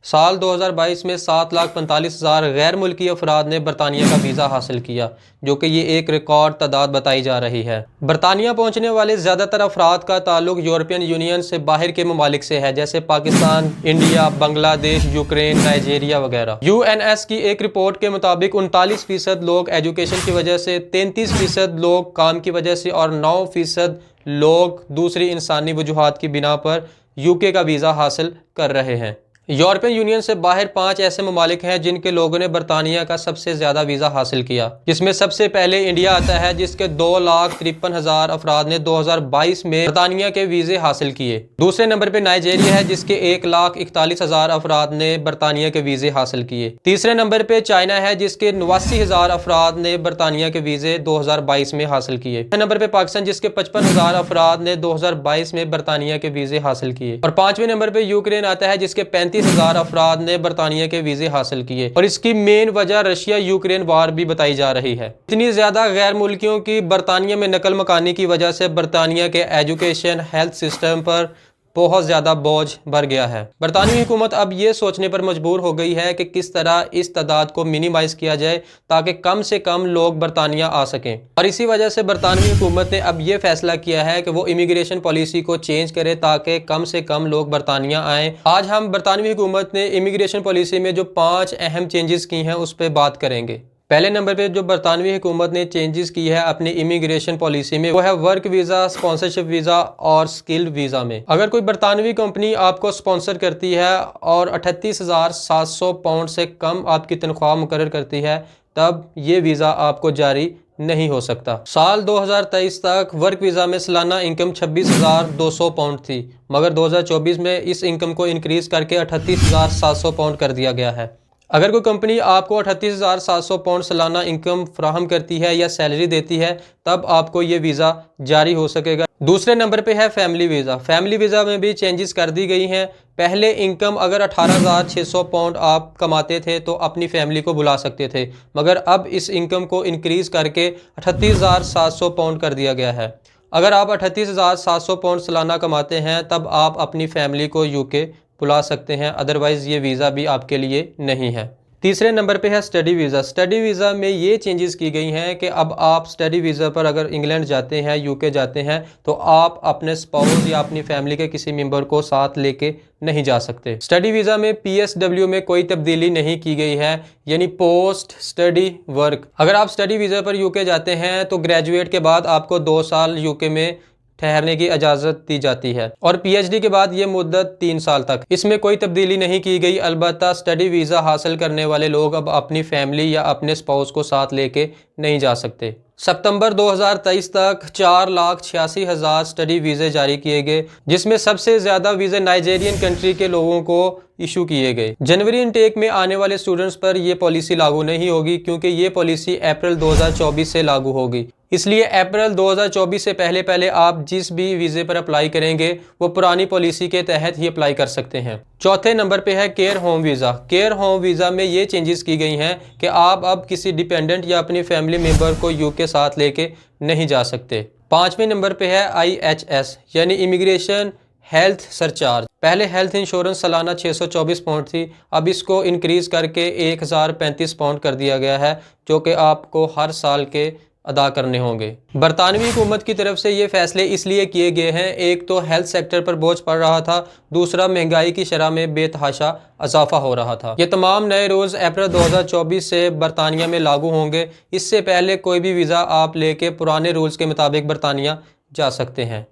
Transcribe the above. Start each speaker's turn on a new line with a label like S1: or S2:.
S1: साल 2022 में 7,45,000 गैर मुल्की अफराद ने बरतानिया का वीज़ा हासिल किया, जो कि ये एक रिकॉर्ड तादाद बताई जा रही है। बरतानिया पहुंचने वाले ज़्यादातर अफराद का ताल्लुक यूरोपियन यूनियन से बाहर के ममालिक से है, जैसे Pakistan, India, Bangladesh, Ukraine, Nigeria वगैरह। UNS की एक रिपोर्ट के मुताबिक 39% लोग एजुकेशन की वजह से, 33% लोग काम की वजह से और 9% लोग दूसरी इंसानी वजूहात की बिना पर UK का वीज़ा हासिल कर रहे हैं। यूरोपियन यूनियन से बाहर 5 ऐसे ममालिक हैं जिनके लोगों ने बरतानिया का सबसे ज़्यादा वीज़ा हासिल किया, जिसमें सबसे पहले इंडिया आता है, जिसके 2,53,000 अफराद ने 2022 में बरतानिया के वीज़े हासिल किए। दूसरे नंबर पर नाइजीरिया है, जिसके 1,41,000 अफराद ने बरतानिया के वीज़े हासिल किए। तीसरे नंबर पर चाइना है, जिसके 89,000 अफराद ने बरतानिया के वीज़े 2022 में हासिल किए। छठे नंबर पर पाकिस्तान, जिसके 55,000 अफराद ने 2022 में बरतानिया के वीज़े हासिल किए। और 5वें नंबर पर यूक्रेन आता है, जिसके 35,000 अफराद ने बरतानिया के वीज़े हासिल किए। और इसकी मेन वजह रशिया यूक्रेन वार भी बताई जा रही है। इतनी ज़्यादा गैर मुल्कियों की बरतानिया में नकल मकानी की वजह से बरतानिया के एजुकेशन हेल्थ सिस्टम पर बहुत ज़्यादा बोझ बढ़ गया है। बरतानवी हुकूमत अब ये सोचने पर मजबूर हो गई है कि किस तरह इस तादाद को मिनिमाइज़ किया जाए ताकि कम से कम लोग बरतानिया आ सकें। और इसी वजह से बरतानवी हुकूमत ने अब ये फैसला किया है कि वो इमिग्रेशन पॉलिसी को चेंज करे ताकि कम से कम लोग बरतानिया आएँ। आज हम बरतानवी हुकूमत ने इमिग्रेशन पॉलिसी में जो 5 अहम चेंजेस की हैं उस पर बात करेंगे। पहले नंबर पे जो बरतानवी हुकूमत ने चेंजेस की है अपनी इमिग्रेशन पॉलिसी में, वो है वर्क वीज़ा, स्पॉन्सरशिप वीज़ा और स्किल वीज़ा में। अगर कोई बरतानवी कंपनी आपको स्पॉन्सर करती है और 38,700 पाउंड से कम आपकी तनख्वाह मुकर्रर करती है, तब ये वीज़ा आपको जारी नहीं हो सकता। साल 2023 तक वर्क वीज़ा में सालाना इनकम 26,200 पाउंड थी, मगर 2024 में इस इनकम को इंक्रीज़ करके 38,700 पाउंड कर दिया गया है। अगर कोई कंपनी आपको 38,700 पाउंड सालाना इनकम फ्राहम करती है या सैलरी देती है, तब आपको ये वीज़ा जारी हो सकेगा। दूसरे नंबर पे है फैमिली वीज़ा। फैमिली वीज़ा में भी चेंजेस कर दी गई हैं। पहले इनकम अगर 18,600 पाउंड आप कमाते थे तो अपनी फैमिली को बुला सकते थे, मगर अब इस इनकम को इंक्रीज़ करके 38,700 पाउंड कर दिया गया है। अगर आप 38,700 पाउंड सालाना कमाते हैं तब आप अपनी फैमिली को UK बुला सकते हैं, अदरवाइज़ ये वीज़ा भी आपके लिए नहीं है। तीसरे नंबर पे है स्टडी वीज़ा। स्टडी वीज़ा में ये चेंजेस की गई हैं कि अब आप स्टडी वीज़ा पर अगर इंग्लैंड जाते हैं, UK जाते हैं, तो आप अपने स्पाउस या अपनी फैमिली के किसी मेंबर को साथ लेके नहीं जा सकते। स्टडी वीज़ा में PSW में कोई तब्दीली नहीं की गई है, यानी पोस्ट स्टडी वर्क। अगर आप स्टडी वीज़ा पर UK जाते हैं तो ग्रेजुएट के बाद आपको 2 साल UK में ठहरने की इजाज़त दी जाती है और PhD के बाद ये मुद्दत 3 साल तक। इसमें कोई तब्दीली नहीं की गई। अलबत्ता स्टडी वीज़ा हासिल करने वाले लोग अब अपनी फैमिली या अपने स्पाउस को साथ लेके नहीं जा सकते। सितंबर 2023 तक 4,86,000 स्टडी वीज़े जारी किए गए, जिसमें सबसे ज़्यादा वीज़े नाइजीरियन कंट्री के लोगों को इशू किए गए। जनवरी इनटेक में आने वाले स्टूडेंट्स पर यह पॉलिसी लागू नहीं होगी, क्योंकि ये पॉलिसी अप्रैल 2024 से लागू होगी। इसलिए अप्रैल 2024 से पहले पहले आप जिस भी वीज़े पर अप्लाई करेंगे वो पुरानी पॉलिसी के तहत ही अप्लाई कर सकते हैं। चौथे नंबर पे है care home visa. Care home visa में ये चेंजेस की गई हैं कि आप अब किसी डिपेंडेंट या अपनी फैमिली मेम्बर को UK साथ लेके नहीं जा सकते। 5वें नंबर पे है IHS यानी इमिग्रेशन हेल्थ सरचार्ज। पहले हेल्थ इंश्योरेंस सालाना 624 पाउंड थी, अब इसको इंक्रीज़ करके 1,035 पाउंड कर दिया गया है, जो कि आपको हर साल के अदा करने होंगे। बरतानवी हुकूमत की तरफ से ये फैसले इसलिए किए गए हैं, एक तो हेल्थ सेक्टर पर बोझ पड़ रहा था, दूसरा महंगाई की शरह में बेतहाशा इजाफा हो रहा था। ये तमाम नए रूल्स अप्रैल 2024 से बरतानिया में लागू होंगे। इससे पहले कोई भी वीज़ा आप लेके पुराने रूल्स के मुताबिक बरतानिया जा सकते हैं।